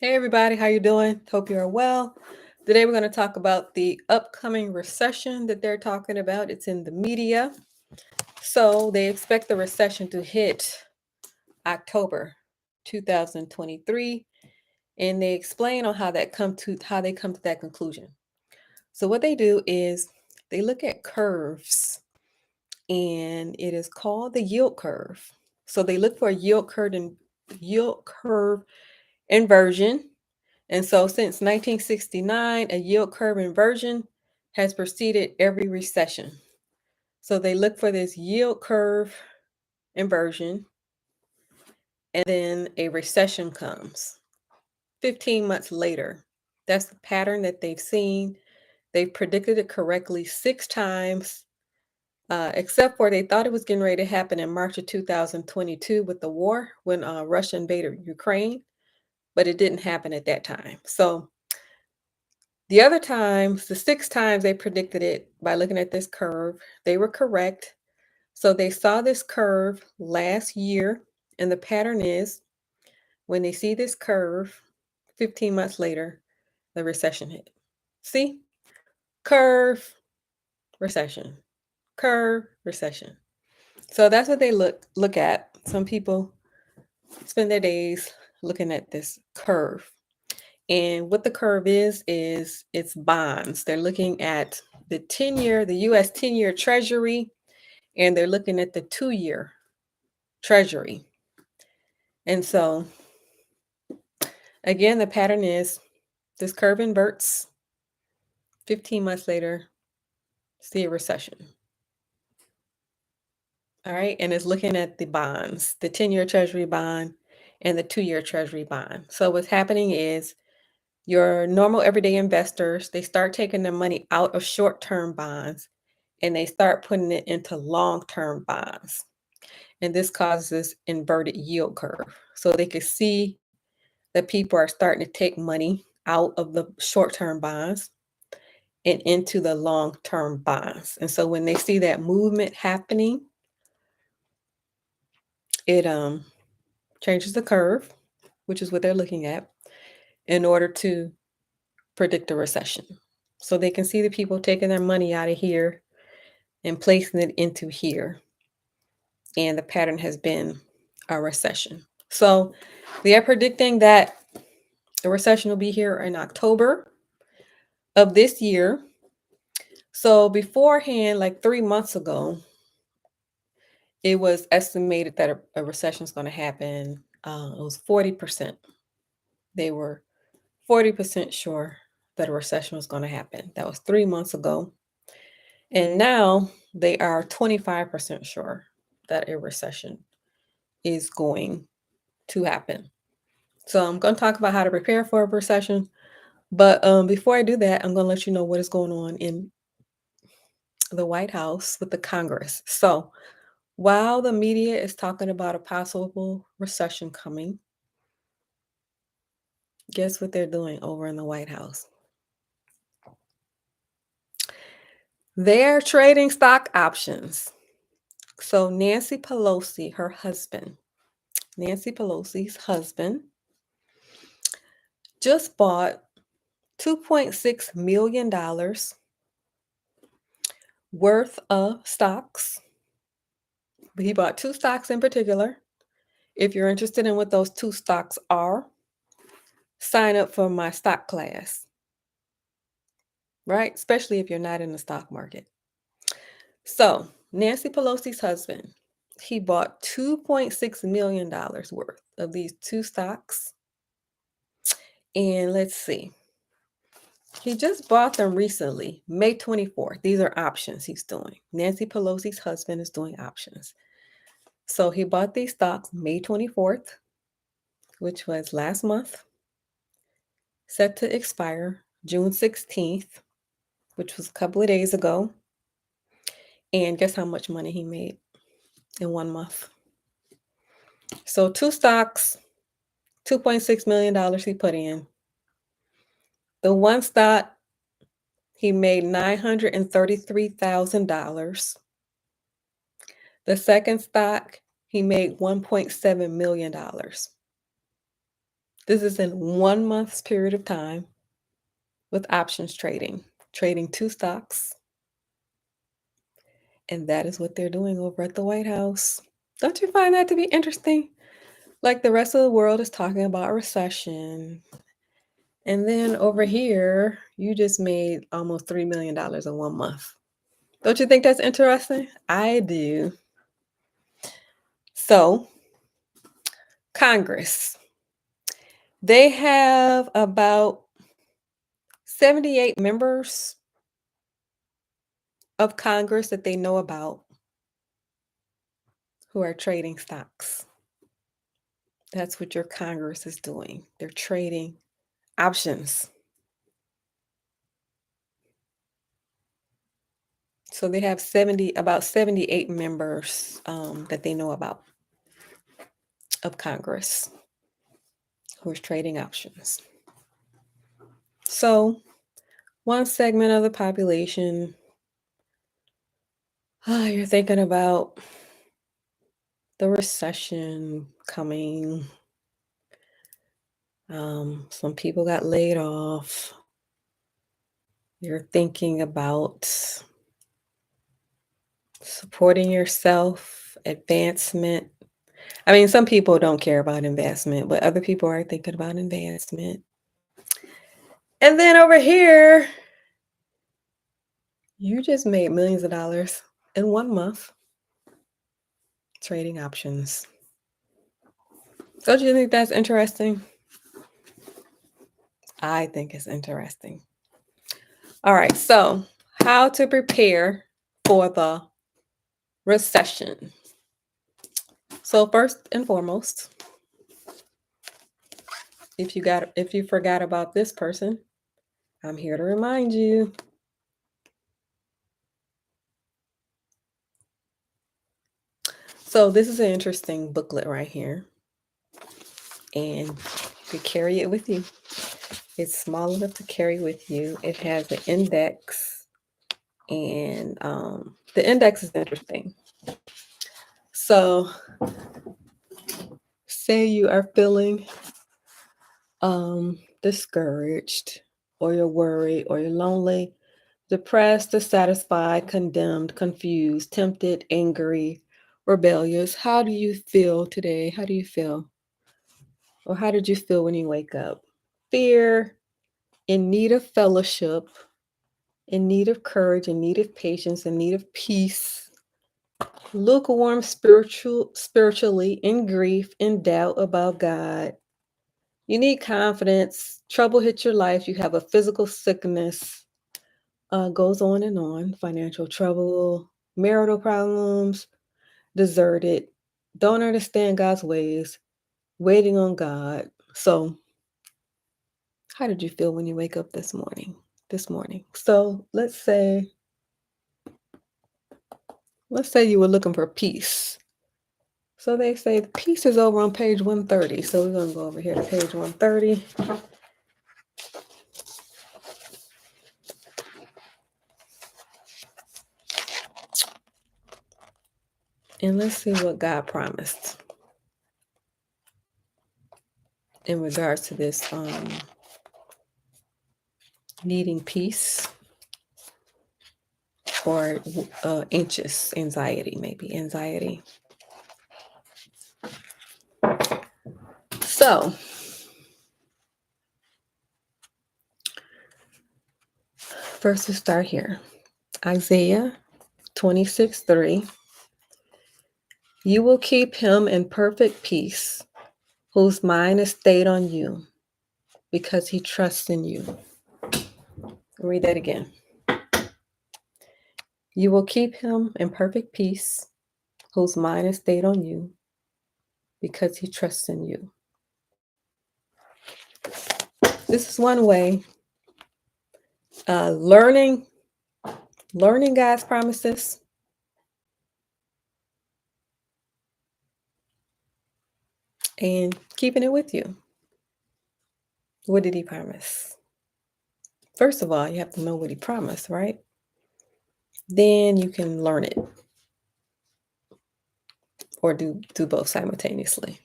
Hey everybody, how you doing? Hope you are well. Today we're going to talk about the upcoming recession that they're talking about. It's in the media. So they expect the recession to hit October 2023, and they explain on how they come to that conclusion. So what they do is they look at curves, and it is called the yield curve. So they look for a yield curve inversion. And so since 1969, a yield curve inversion has preceded every recession. So they look for this yield curve inversion, and then a recession comes 15 months later. That's the pattern that they've seen. They've predicted it correctly 6 times, except for they thought it was getting ready to happen in March of 2022 with the war when Russia invaded Ukraine, but it didn't happen at that time. So the other times, the 6 times they predicted it by looking at this curve, they were correct. So they saw this curve last year, and the pattern is when they see this curve, 15 months later, the recession hit. See? Curve, recession. Curve, recession. So that's what they look at. Some people spend their days looking at this curve. And what the curve is it's bonds. They're looking at the 10-year, the US 10-year treasury, and they're looking at the 2-year treasury. And so again, the pattern is this curve inverts. 15 months later, see a recession. All right. And it's looking at the bonds, the 10-year treasury bond and the 2-year treasury bond. So what's happening is your normal everyday investors, they start taking their money out of short-term bonds and they start putting it into long-term bonds. And this causes this inverted yield curve. So they can see that people are starting to take money out of the short-term bonds and into the long-term bonds. And so when they see that movement happening, it changes the curve, which is what they're looking at, in order to predict a recession. So they can see the people taking their money out of here and placing it into here. And the pattern has been a recession. So they are predicting that the recession will be here in October of this year. So beforehand, like 3 months ago, it was estimated that a recession is going to happen. It was 40%. They were 40% sure that a recession was going to happen. That was 3 months ago. And now they are 25% sure that a recession is going to happen. So I'm going to talk about how to prepare for a recession. But before I do that, I'm going to let you know what is going on in the White House with the Congress. So while the media is talking about a possible recession coming, guess what they're doing over in the White House? They're trading stock options. So Nancy Pelosi's husband, just bought $2.6 million worth of stocks. But he bought 2 stocks in particular. If you're interested in what those 2 stocks are, sign up for my stock class, right? Especially if you're not in the stock market. So Nancy Pelosi's husband, he bought $2.6 million worth of these 2 stocks. And let's see. He just bought them recently, May 24th. These are options he's doing. Nancy Pelosi's husband is doing options. So he bought these stocks May 24th, which was last month, set to expire June 16th, which was a couple of days ago. And guess how much money he made in 1 month? So 2 stocks, $2.6 million he put in. The 1 stock, he made $933,000. The second stock, he made $1.7 million. This is in 1 month's period of time with options trading, trading 2 stocks. And that is what they're doing over at the White House. Don't you find that to be interesting? Like the rest of the world is talking about a recession. And then over here, you just made almost $3 million in 1 month. Don't you think that's interesting? I do. So, Congress, they have about 78 members of Congress that they know about who are trading stocks. That's what your Congress is doing. They're trading options. So they have about 78 members that they know about of Congress who is trading options. So one segment of the population, you're thinking about the recession coming. Some people got laid off. You're thinking about supporting yourself, advancement. I mean, some people don't care about investment, but other people are thinking about advancement. And then over here, you just made millions of dollars in 1 month trading options. Don't you think that's interesting? I think it's interesting. All right, so how to prepare for the recession. So first and foremost, if you forgot about this person, I'm here to remind you. So this is an interesting booklet right here, and you could carry it with you. It's small enough to carry with you. It has an index, and the index is interesting. So say you are feeling discouraged, or you're worried, or you're lonely, depressed, dissatisfied, condemned, confused, tempted, angry, rebellious. How do you feel today? How do you feel? Or how did you feel when you wake up? Fear, in need of fellowship, in need of courage, in need of patience, in need of peace, lukewarm spiritually, in grief, in doubt about God. You need confidence. Trouble hit your life. You have a physical sickness. Goes on. Financial trouble, marital problems, deserted, don't understand God's ways, waiting on God. So, how did you feel when you wake up this morning? So, let's say you were looking for peace. So they say the peace is over on page 130. So we're going to go over here to page 130. And let's see what God promised in regards to this needing peace, or anxiety. So first we start here. Isaiah 26:3. You will keep him in perfect peace, whose mind is stayed on you, because he trusts in you. Read that again. You will keep him in perfect peace, whose mind is stayed on you, because he trusts in you. This is one way. Learning God's promises. And keeping it with you. What did he promise? First of all, you have to know what he promised, right? Then you can learn it, or do both simultaneously.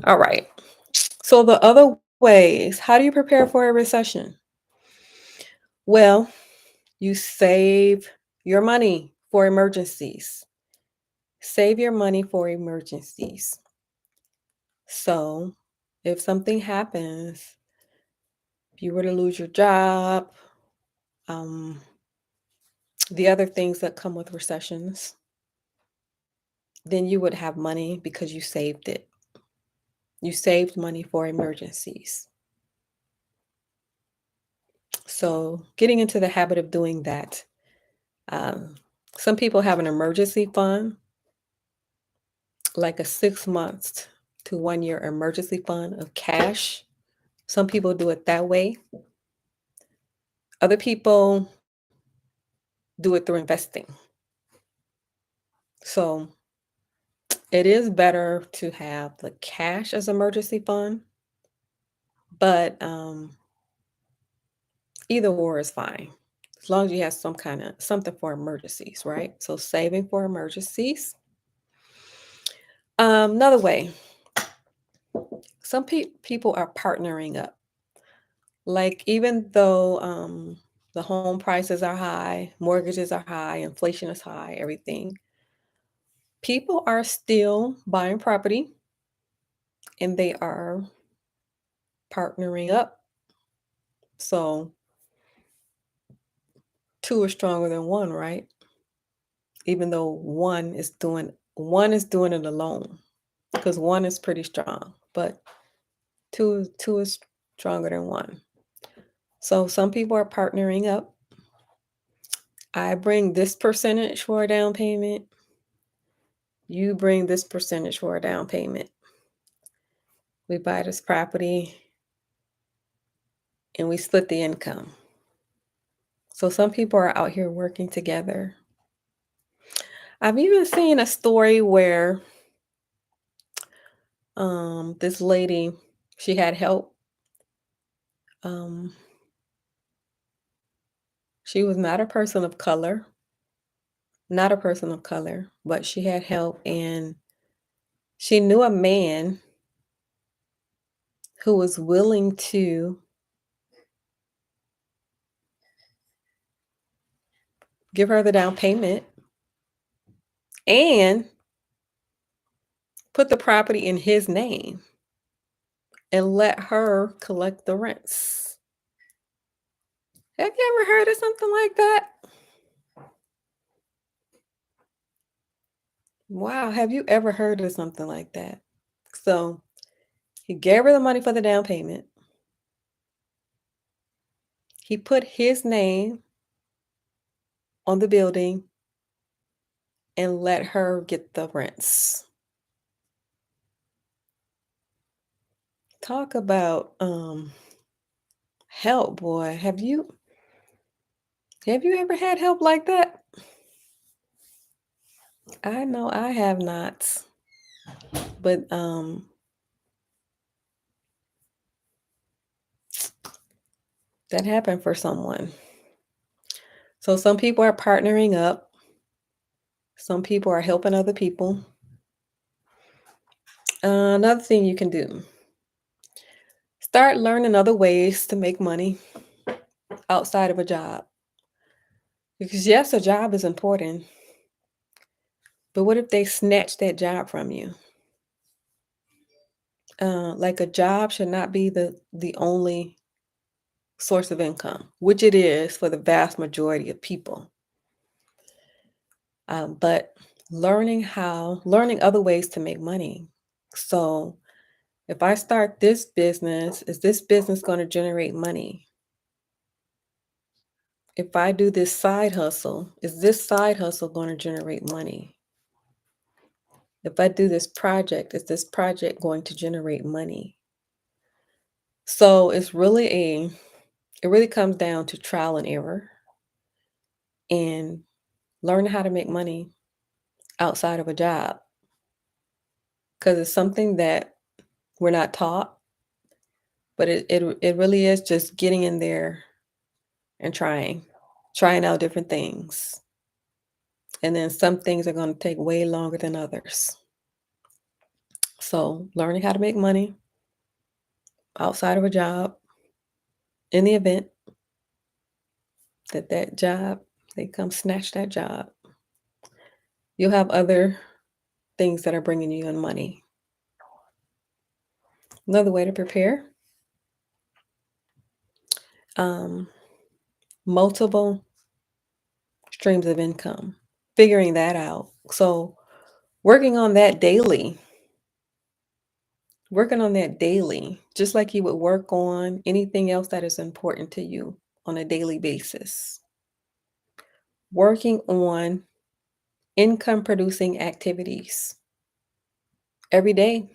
All right. So, the other ways, how do you prepare for a recession? Well, you save your money for emergencies. Save your money for emergencies. So, if something happens, if you were to lose your job, um, the other things that come with recessions, then you would have money because you saved it. You saved money for emergencies. So, getting into the habit of doing that. Um, some people have an emergency fund, like a 6 months to 1 year emergency fund of cash. Some people do it that way. Other people do it through investing. So it is better to have the cash as emergency fund, but either or is fine as long as you have some kind of something for emergencies, right? So saving for emergencies. Another way, some people are partnering up. Like even though the home prices are high, mortgages are high, inflation is high, everything, people are still buying property and they are partnering up. So two are stronger than one, right? Even though one is doing it alone because one is pretty strong, but two is stronger than one. So some people are partnering up. I bring this percentage for a down payment. You bring this percentage for a down payment. We buy this property and we split the income. So some people are out here working together. I've even seen a story where this lady, she had help. Um, she was not a person of color, but she had help and she knew a man who was willing to give her the down payment and put the property in his name and let her collect the rents. Have you ever heard of something like that? Wow, have you ever heard of something like that? So he gave her the money for the down payment. He put his name on the building and let her get the rents. Talk about help, boy. Have you ever had help like that? I know I have not. But that happened for someone. So some people are partnering up. Some people are helping other people. Another thing you can do, start learning other ways to make money outside of a job. Because yes, a job is important, but what if they snatch that job from you? Like a job should not be the only source of income, which it is for the vast majority of people. But learning other ways to make money. So if I start this business, is this business going to generate money? If I do this side hustle, is this side hustle going to generate money? If I do this project, is this project going to generate money? So it really comes down to trial and error and learn how to make money outside of a job because it's something that we're not taught, but it really is just getting in there and trying out different things. And then some things are going to take way longer than others. So learning how to make money outside of a job, in the event that that job, they come snatch that job, you'll have other things that are bringing you in money. Another way to prepare, um, multiple streams of income, figuring that out. So working on that daily, just like you would work on anything else that is important to you on a daily basis. Working on income producing activities every day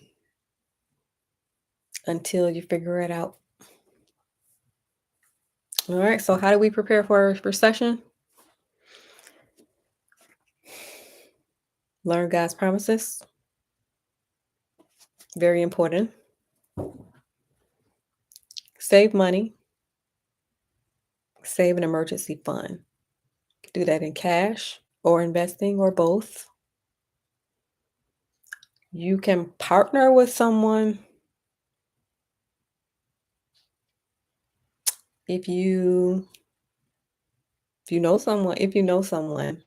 until you figure it out. All right, so how do we prepare for a recession? Learn God's promises. Very important. Save money. Save an emergency fund. Do that in cash or investing or both. You can partner with someone if you know someone.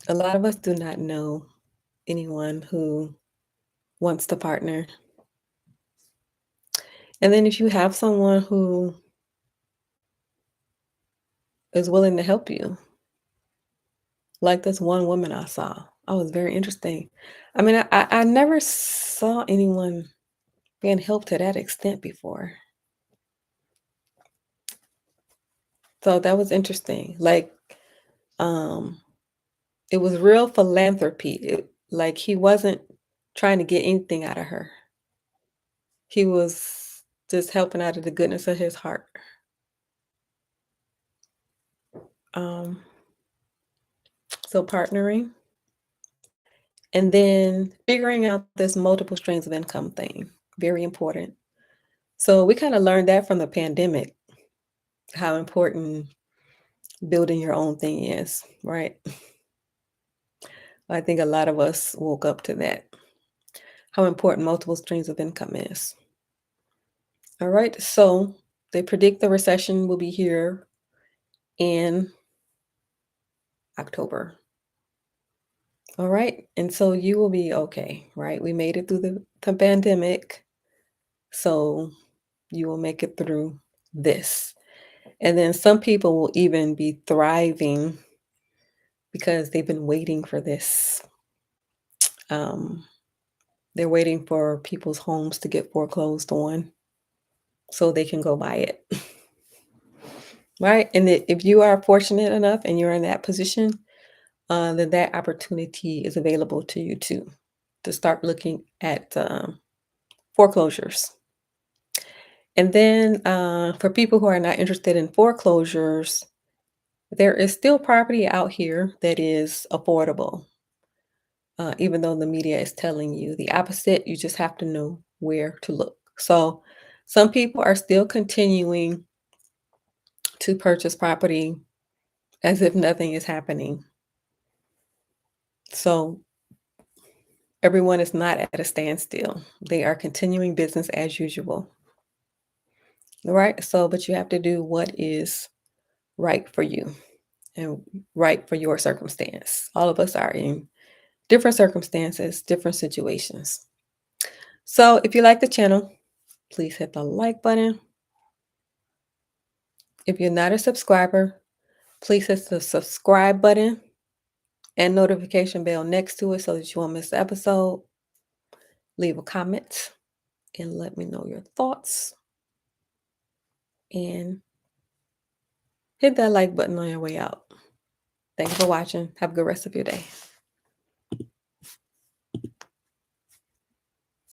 A lot of us do not know anyone who wants to partner. And then if you have someone who is willing to help you, like this one woman I saw. Oh, it was very interesting. I mean, I never saw anyone being helped to that extent before. So that was interesting. Like, um, it was real philanthropy. Like he wasn't trying to get anything out of her. He was just helping out of the goodness of his heart. Um, so partnering and then figuring out this multiple streams of income thing, very important. So we kind of learned that from the pandemic, how important building your own thing is, right? I think a lot of us woke up to that, how important multiple streams of income is. All right, so they predict the recession will be here in October. All right, and so you will be okay, right? We made it through the pandemic, so you will make it through this. And then some people will even be thriving because they've been waiting for this. Um, they're waiting for people's homes to get foreclosed on so they can go buy it. Right? And if you are fortunate enough and you're in that position, then that opportunity is available to you too, to start looking at foreclosures. And then for people who are not interested in foreclosures, there is still property out here that is affordable. Even though the media is telling you the opposite, you just have to know where to look. So some people are still continuing to purchase property as if nothing is happening. So everyone is not at a standstill. They are continuing business as usual. All right. So, but you have to do what is right for you and right for your circumstance. All of us are in different circumstances, different situations. So if you like the channel, please hit the like button. If you're not a subscriber, please hit the subscribe button and notification bell next to it so that you won't miss the episode. Leave a comment and let me know your thoughts. And hit that like button on your way out. Thank you for watching. Have a good rest of your day.